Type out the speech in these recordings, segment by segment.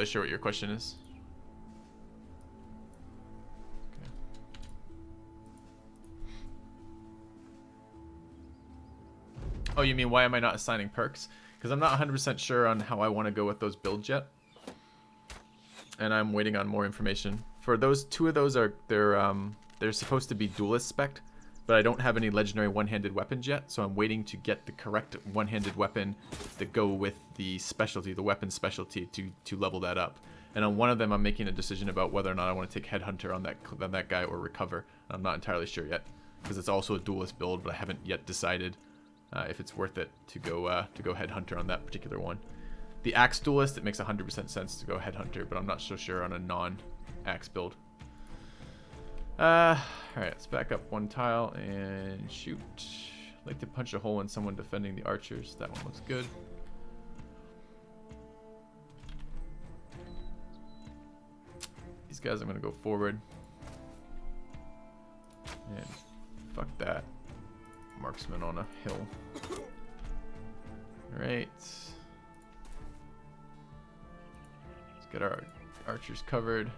entirely sure what your question is. Okay. Oh, you mean why am I not assigning perks? Because I'm not 100% sure on how I want to go with those builds yet. And I'm waiting on more information. For those, 2 of those are they're supposed to be duelist spec, but I don't have any legendary one-handed weapons yet, so I'm waiting to get the correct one-handed weapon to go with the specialty, the weapon specialty, to level that up. And on one of them, I'm making a decision about whether or not I want to take Headhunter on that guy or Recover. I'm not entirely sure yet, because it's also a duelist build, but I haven't yet decided if it's worth it to go Headhunter on that particular one. The Axe Duelist, it makes 100% sense to go Headhunter, but I'm not so sure on a non-Axe build. Alright, let's back up 1 tile and shoot. I'd like to punch a hole in someone defending the archers. That one looks good. These guys, I'm going to go forward. And fuck that. Marksman on a hill. Alright. Let's get our archers covered.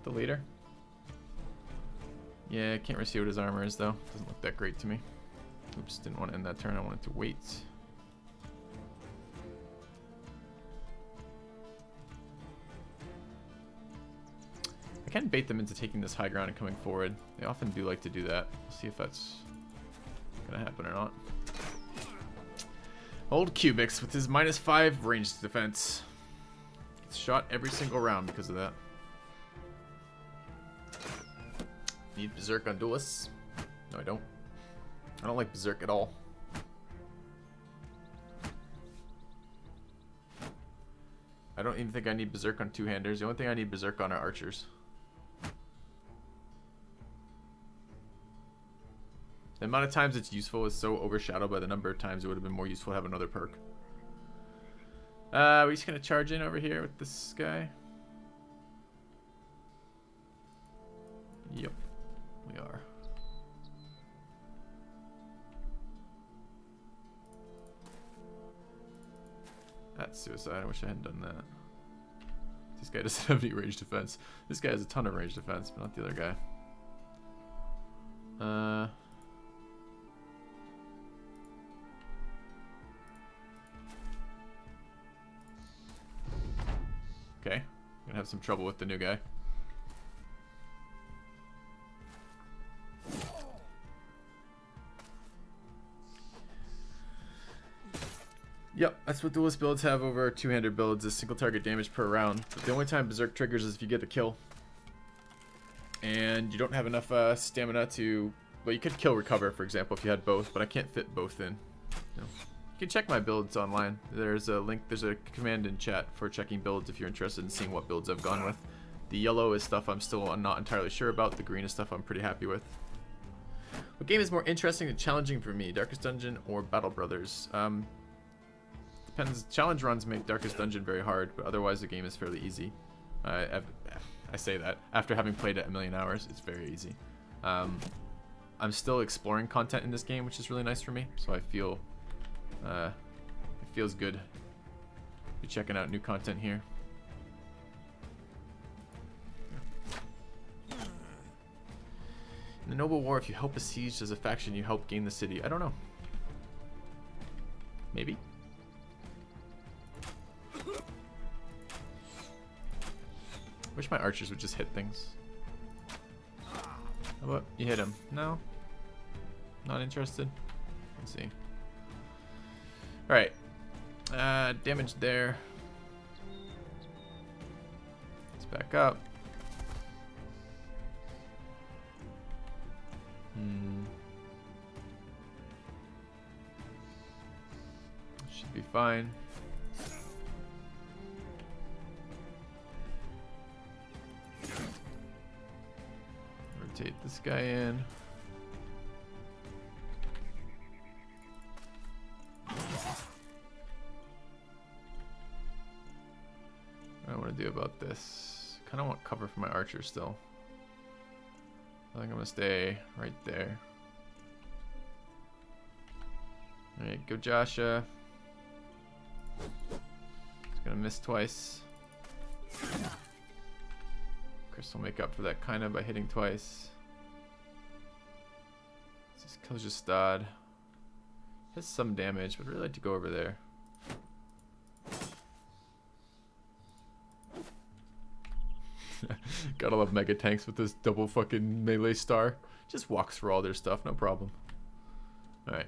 The leader. Yeah, can't really see what his armor is though. Doesn't look that great to me. Oops, didn't want to end that turn. I wanted to wait. I can bait them into taking this high ground and coming forward. They often do like to do that. We'll see if that's gonna happen or not. Old Cubics with his -5 ranged defense. Gets shot every single round because of that. Need Berserk on duelists? No, I don't. I don't like Berserk at all. I don't even think I need Berserk on 2-handers. The only thing I need Berserk on are archers. The amount of times it's useful is so overshadowed by the number of times it would have been more useful to have another perk. We're just going to charge in over here with this guy. Yep. We are. That's suicide. I wish I hadn't done that. This guy doesn't have any range defense. This guy has a ton of range defense, but not the other guy. Okay. I'm gonna have some trouble with the new guy. Yep, that's what duelist builds have over 2-hander builds, is single target damage per round. But the only time Berserk triggers is if you get a kill. And you don't have enough stamina to... Well, you could kill Recover, for example, if you had both, but I can't fit both in. No. You can check my builds online. There's a link, there's a command in chat for checking builds if you're interested in seeing what builds I've gone with. The yellow is stuff I'm still not entirely sure about. The green is stuff I'm pretty happy with. What game is more interesting and challenging for me, Darkest Dungeon or Battle Brothers? Depends. Challenge runs make Darkest Dungeon very hard, but otherwise the game is fairly easy. I say that after having played it a million hours, it's very easy. I'm still exploring content in this game, which is really nice for me. So I feel it feels good to be checking out new content here. In the Noble War, if you help besieged as a faction, you help gain the city. I don't know. Maybe. Wish my archers would just hit things. How about you hit him? No? Not interested? Let's see. Alright. Damage there. Let's back up. Should be fine. Rotate this guy in. What do I want to do about this? kind of want cover for my archer still. I think I'm gonna stay right there. Alright, go Joshua. He's gonna miss twice. Chris will make up for that kind of by hitting twice. This kills just Stod. Has some damage, but I'd really like to go over there. Gotta love mega tanks with this double fucking melee star. Just walks through all their stuff, no problem. Alright.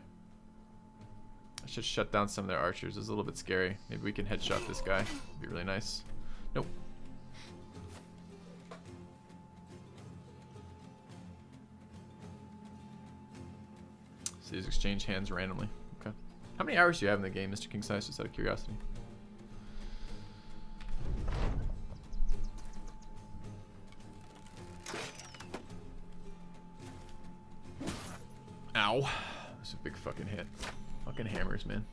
I should shut down some of their archers. It's a little bit scary. Maybe we can headshot this guy. It'd be really nice. Nope. So these exchange hands randomly. Okay. How many hours do you have in the game, Mr. King Size, just out of curiosity? Ow. That's a big fucking hit. Fucking hammers, man.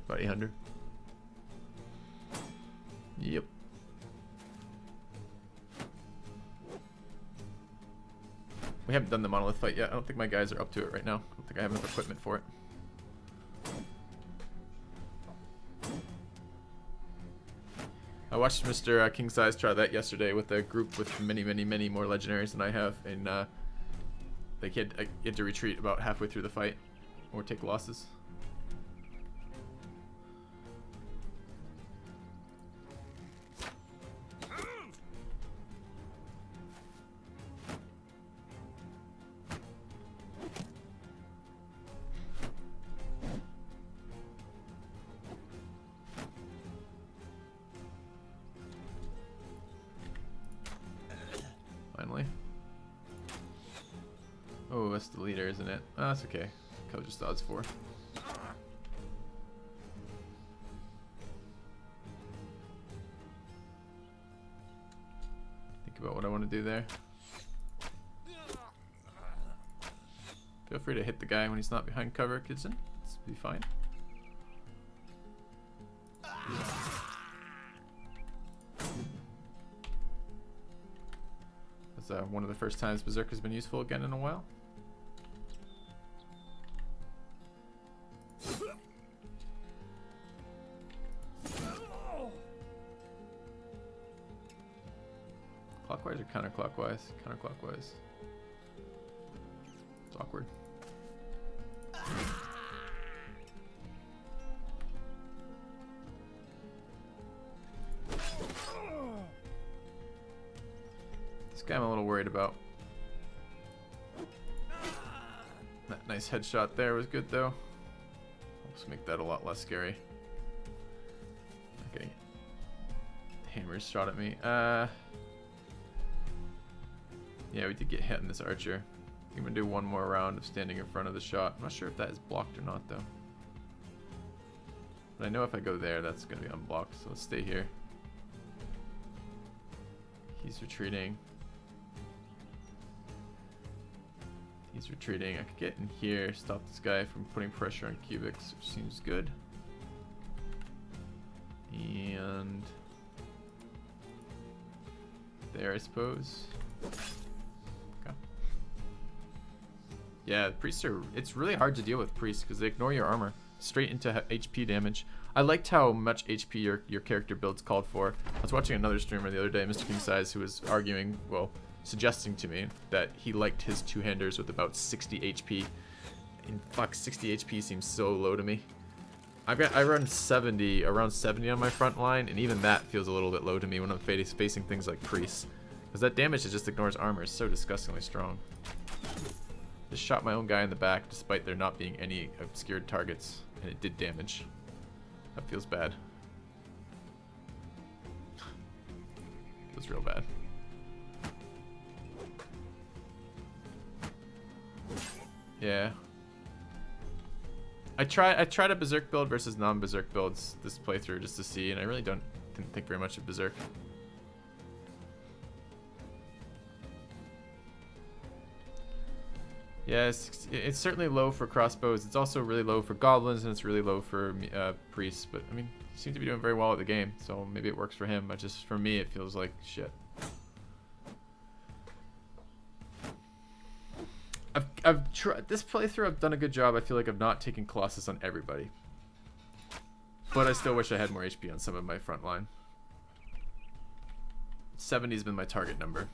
About 800. Yep. We haven't done the monolith fight yet. I don't think my guys are up to it right now. I don't think I have enough equipment for it. I watched Mr. King Size try that yesterday with a group with many, many, many more legendaries than I have, and they had to retreat about halfway through the fight or take losses. Finally. Oh, that's the leader, isn't it? Oh, that's okay. Kill just odds 4. Think about what I want to do there. Feel free to hit the guy when he's not behind cover, Kidson. This will be fine. That's one of the first times Berserk has been useful again in a while. Clockwise or counterclockwise? Counterclockwise. It's awkward. This guy I'm a little worried about. That nice headshot there was good though. Let's make that a lot less scary. Okay. Hammers shot at me. Yeah, we did get hit in this archer. I'm gonna do one more round of standing in front of the shot. I'm not sure if that is blocked or not though. But I know if I go there, that's gonna be unblocked, so let's stay here. He's retreating. He's retreating. I could get in here, stop this guy from putting pressure on cubics, which seems good. And there, I suppose. Okay. Yeah, priests are. It's really hard to deal with priests because they ignore your armor straight into HP damage. I liked how much HP your character builds called for. I was watching another streamer the other day, Mr. King Size, who was arguing, well, suggesting to me that he liked his two-handers with about 60 HP. And fuck, 60 HP seems so low to me. I run 70, around 70 on my front line, and even that feels a little bit low to me when I'm facing things like priests. Because that damage that just ignores armor is so disgustingly strong. Just shot my own guy in the back despite there not being any obscured targets, and it did damage. That feels bad. Feels real bad. Yeah. I tried a Berserk build versus non-Berserk builds this playthrough just to see, and I really didn't think very much of Berserk. Yeah, it's certainly low for crossbows. It's also really low for goblins, and it's really low for priests. But I mean, seems to be doing very well at the game, so maybe it works for him, but just for me it feels like shit. I've tried this playthrough. I've done a good job. I feel like I've not taken Colossus on everybody, but I still wish I had more HP on some of my front line. 70's been my target number.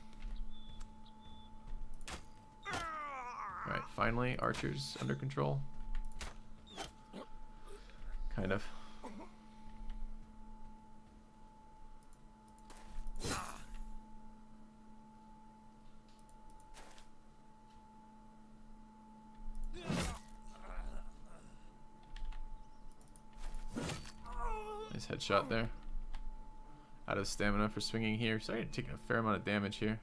Alright, finally, archers under control. Kind of. Nice headshot there. Out of stamina for swinging here. Starting to take a fair amount of damage here.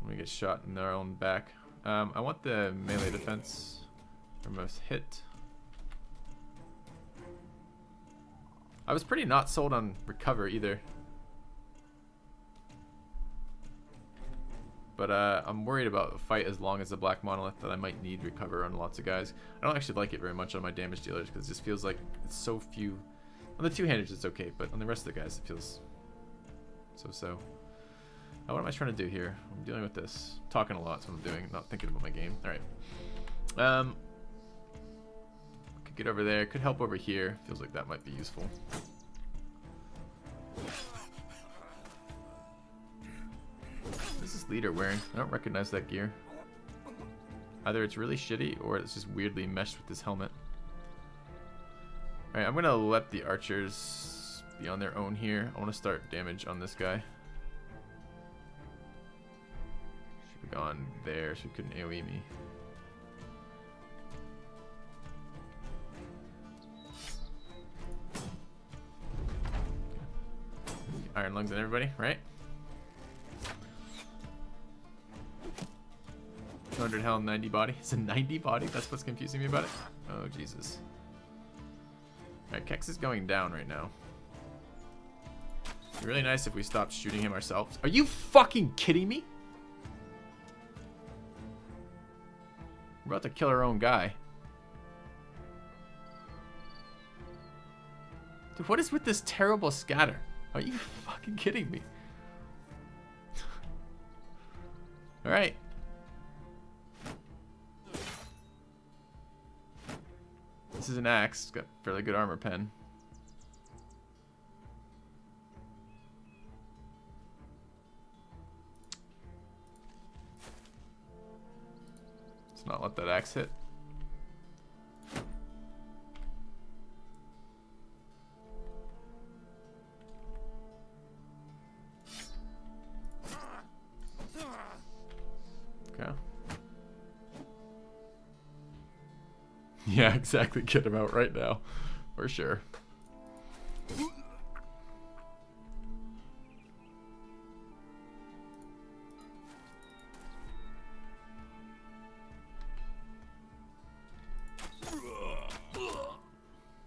When we get shot in our own back. I want the melee defense for most hit. I was pretty not sold on recover either. But I'm worried about a fight as long as the Black Monolith that I might need recover on lots of guys. I don't actually like it very much on my damage dealers because it just feels like it's so few. On the two-handers it's okay, but on the rest of the guys it feels so-so. What am I trying to do here? I'm dealing with this. Talking a lot, that's what I'm doing. Not thinking about my game. Alright. Could get over there. Could help over here. Feels like that might be useful. What is this leader wearing? I don't recognize that gear. Either it's really shitty or it's just weirdly meshed with this helmet. Alright, I'm gonna let the archers be on their own here. I want to start damage on this guy. Should have gone there so he couldn't AoE me. Iron lungs on everybody, right? 200 health, 90 body. It's a 90 body? That's what's confusing me about it? Oh, Jesus. Alright, Kex is going down right now. It'd be really nice if we stopped shooting him ourselves. Are you fucking kidding me? We're about to kill our own guy. Dude, what is with this terrible scatter? Are you fucking kidding me? Alright. This is an axe. It's got fairly good armor pen. Let's not let that axe hit. Okay. Yeah, exactly. Get him out right now. For sure.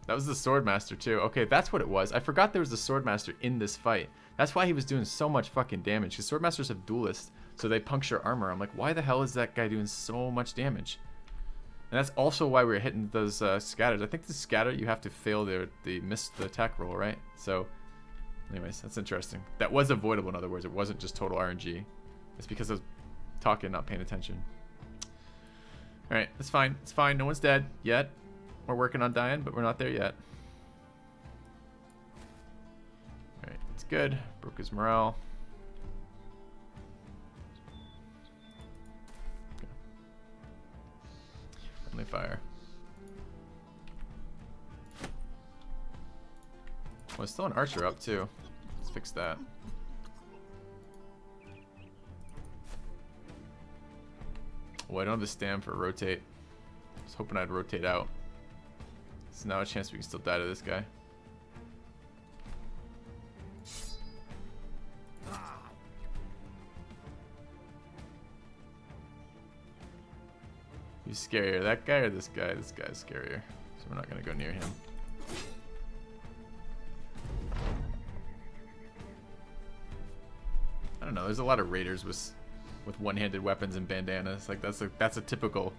That was the Swordmaster too. Okay, that's what it was. I forgot there was a Swordmaster in this fight. That's why he was doing so much fucking damage. Because Swordmasters have duelists, so they puncture armor. I'm like, why the hell is that guy doing so much damage? And that's also why we were hitting those scatters. I think the scatter, you have to fail the attack roll, right? So, anyways, that's interesting. That was avoidable, in other words. It wasn't just total RNG. It's because I was talking, not paying attention. Alright, that's fine. It's fine. No one's dead yet. We're working on dying, but we're not there yet. Alright, it's good. Broke his morale. Friendly fire. Oh, there's still an archer up too. Let's fix that. Oh, I don't have the stam for rotate. I was hoping I'd rotate out. So now a chance we can still die to this guy. Who's scarier, that guy or this guy? This guy's scarier, so we're not gonna go near him. I don't know. There's a lot of raiders with one-handed weapons and bandanas. Like that's a typical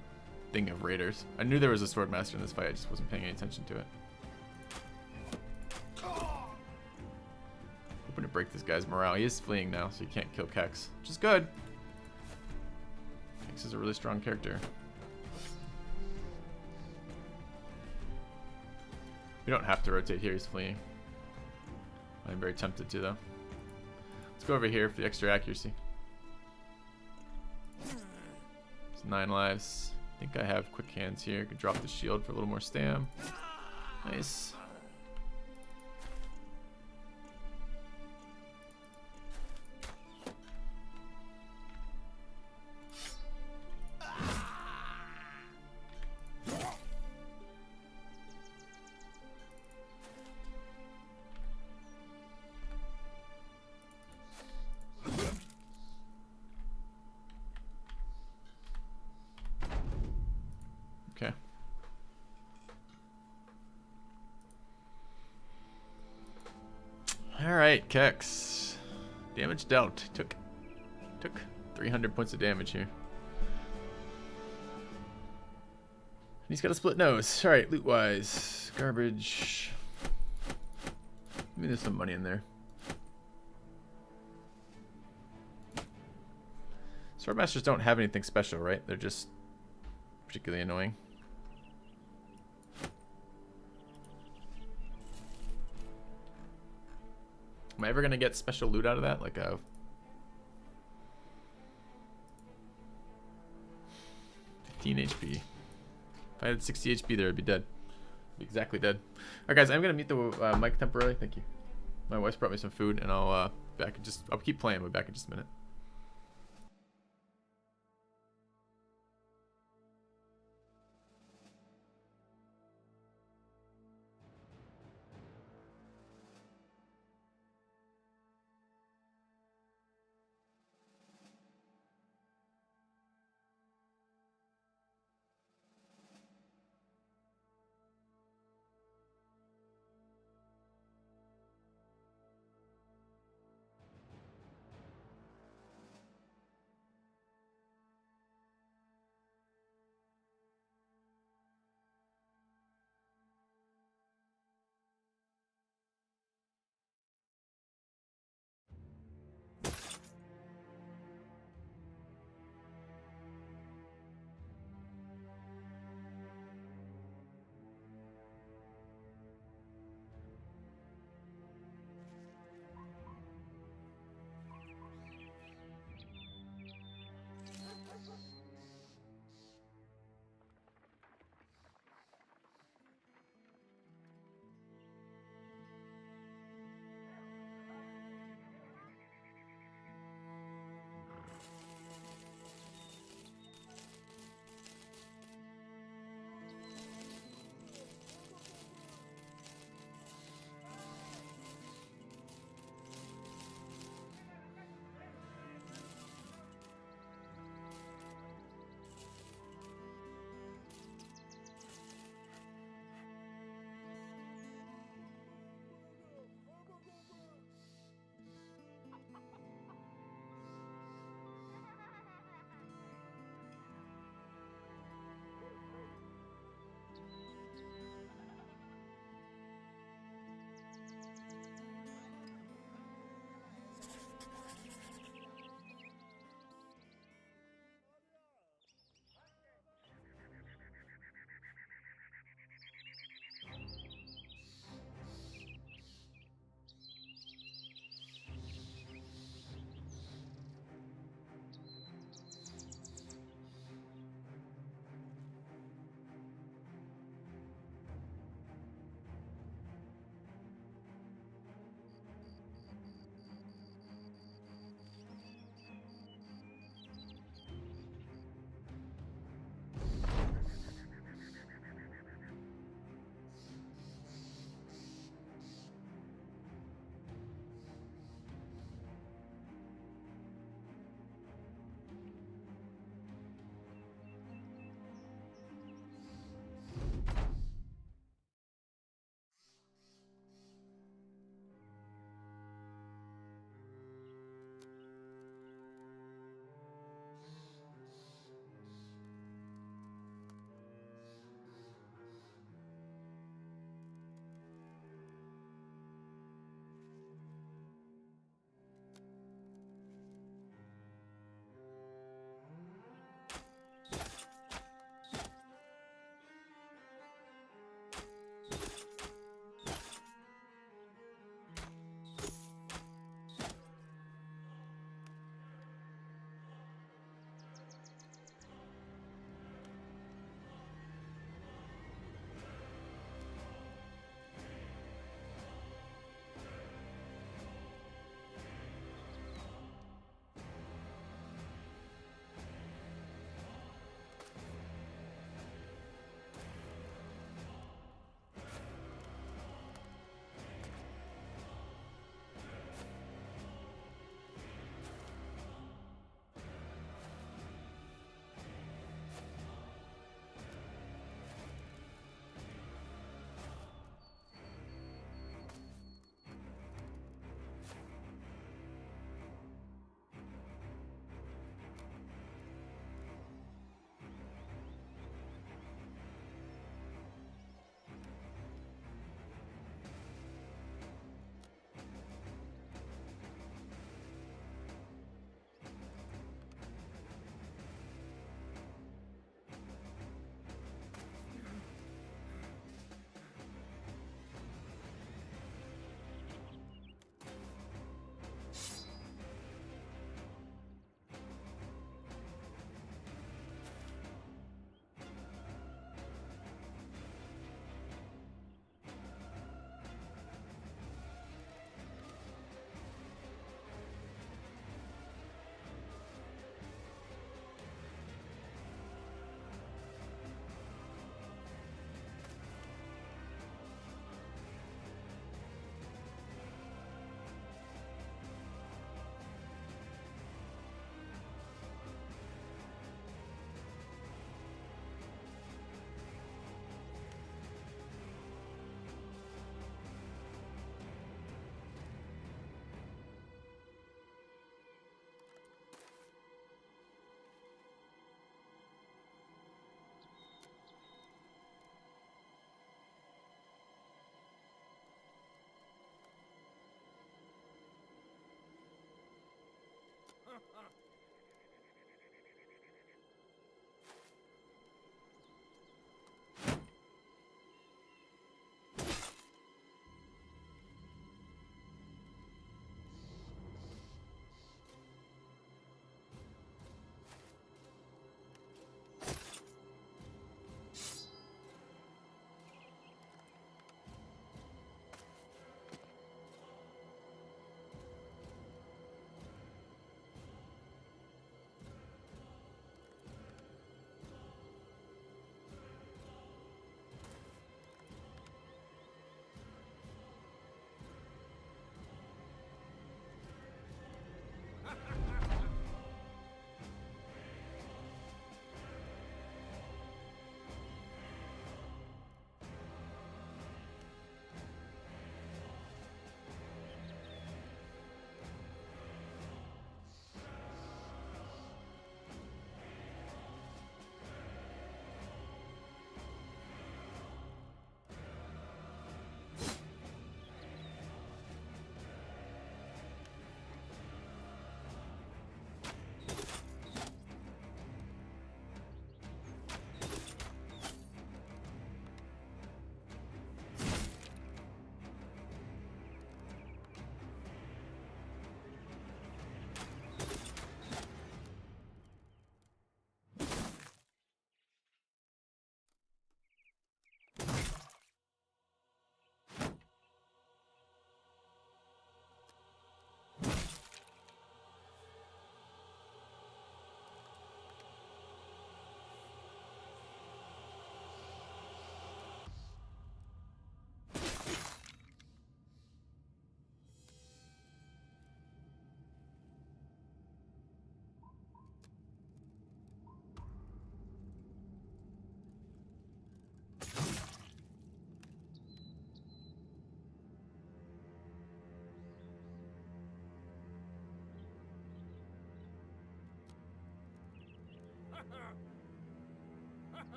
thing of raiders. I knew there was a Swordmaster in this fight. I just wasn't paying any attention to it. break this guy's morale. He is fleeing now, so he can't kill Kex, which is good. Kex is a really strong character. We don't have to rotate here, he's fleeing. I'm very tempted to, though. Let's go over here for the extra accuracy. It's 9 lives. I think I have quick hands here. Could drop the shield for a little more stam. Nice. Okay. All right, Kex. Damage dealt. Took 300 points of damage here. He's got a split nose. All right, loot wise, garbage. Maybe there's some money in there. Swordmasters don't have anything special, right? They're just particularly annoying. Am I ever gonna get special loot out of that? Like a 15 HP. If I had 60 HP there, I'd be dead. I'd be exactly dead. Alright guys, I'm gonna mute the mic temporarily. Thank you. My wife's brought me some food and I'll I'll keep playing. I'll be back in just a minute.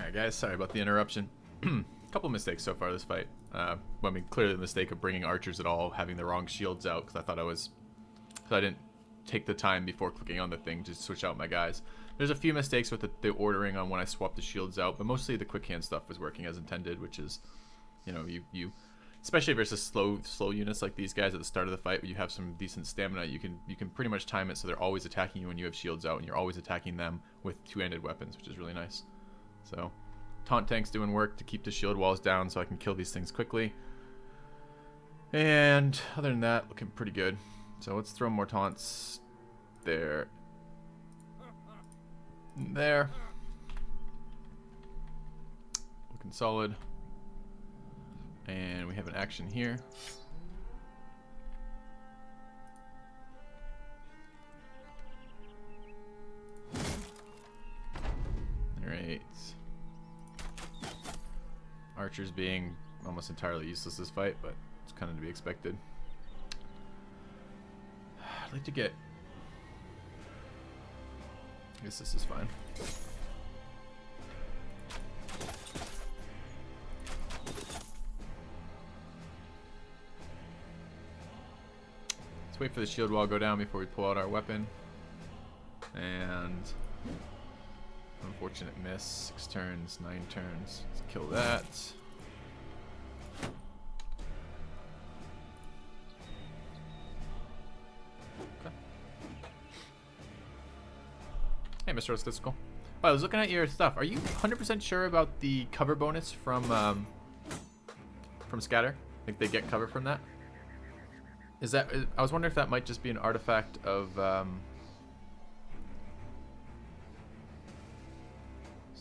Alright guys, sorry about the interruption. Couple mistakes so far this fight. I mean, clearly the mistake of bringing archers at all, having the wrong shields out, because I didn't take the time before clicking on the thing to switch out my guys. There's a few mistakes with the ordering on when I swapped the shields out, but mostly the quick hand stuff was working as intended, which is, you know, you especially versus slow units like these guys at the start of the fight, where you have some decent stamina, you can pretty much time it so they're always attacking you when you have shields out, and you're always attacking them with two-handed weapons, which is really nice. So, taunt tank's doing work to keep the shield walls down so I can kill these things quickly. And other than that, looking pretty good. So let's throw more taunts there. There. Looking solid. And we have an action here. Alright. Archers being almost entirely useless this fight, but it's kind of to be expected. I'd like to get... I guess this is fine. Let's wait for the shield wall to go down before we pull out our weapon. And... unfortunate miss. 6 turns, 9 turns. Let's kill that. Okay. Hey, Mr. Statistical. Oh, I was looking at your stuff. Are you 100% sure about the cover bonus from Scatter? Like they get cover from that? Is that? I was wondering if that might just be an artifact of.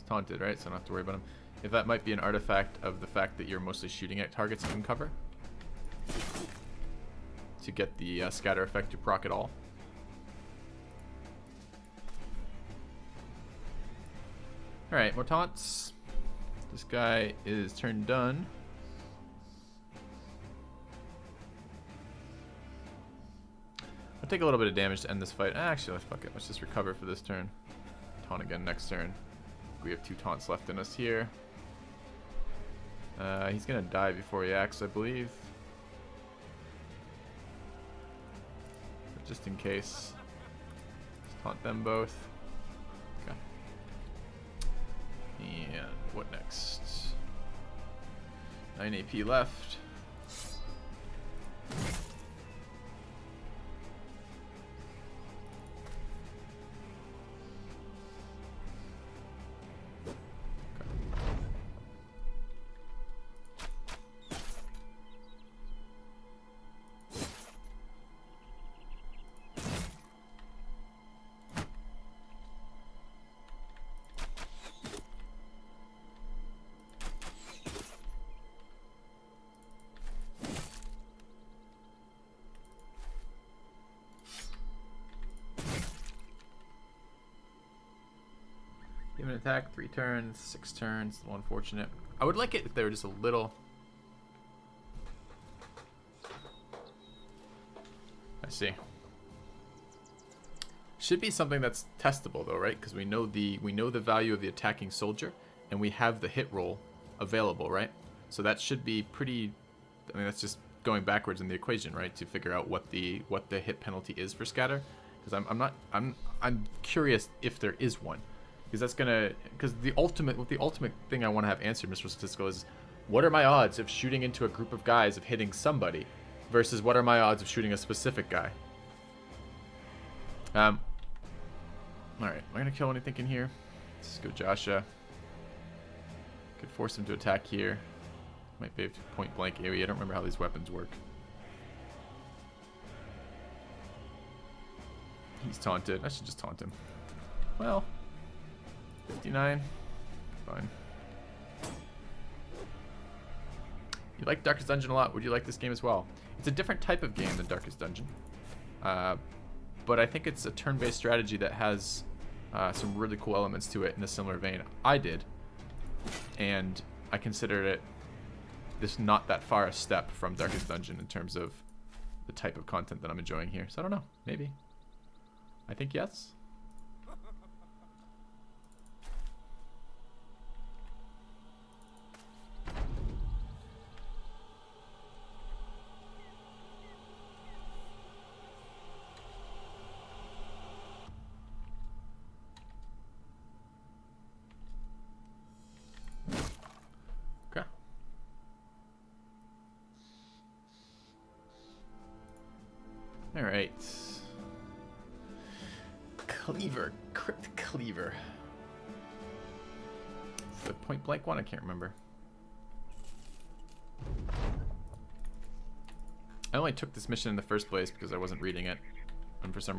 Taunted, right? So I don't have to worry about him. If that might be an artifact of the fact that you're mostly shooting at targets you can cover to get the scatter effect to proc it all. Alright, more taunts. This guy is turn done. I'll take a little bit of damage to end this fight. Actually, fuck it. Let's just recover for this turn. Taunt again next turn. We have 2 taunts left in us here. He's gonna die before he acts, I believe. But just in case, let's taunt them both. Okay. And what next? 9 AP left. Give an attack, 3 turns, 6 turns, a little unfortunate. I would like it if they were just a little... I see. Should be something that's testable though, right? Because we know the value of the attacking soldier, and we have the hit roll available, right? So that should be pretty... I mean, that's just going backwards in the equation, right? To figure out what the hit penalty is for scatter. Because I'm curious if there is one. Because that's gonna, because the ultimate thing I want to have answered, Mr. Statistical, is what are my odds of shooting into a group of guys of hitting somebody, versus what are my odds of shooting a specific guy? All right, am I gonna kill anything in here? Let's go, Joshua. Could force him to attack here. Might be able to point blank area. I don't remember how these weapons work. He's taunted. I should just taunt him. Well. 59. Fine. You like Darkest Dungeon a lot. Would you like this game as well? It's a different type of game than Darkest Dungeon. But I think it's a turn-based strategy that has some really cool elements to it in a similar vein. I did. And I considered it this not that far a step from Darkest Dungeon in terms of the type of content that I'm enjoying here. So I don't know. Maybe. I think yes. Alright. Cleaver. Crypt Cleaver. The point blank one? I can't remember. I only took this mission in the first place because I wasn't reading it. And for some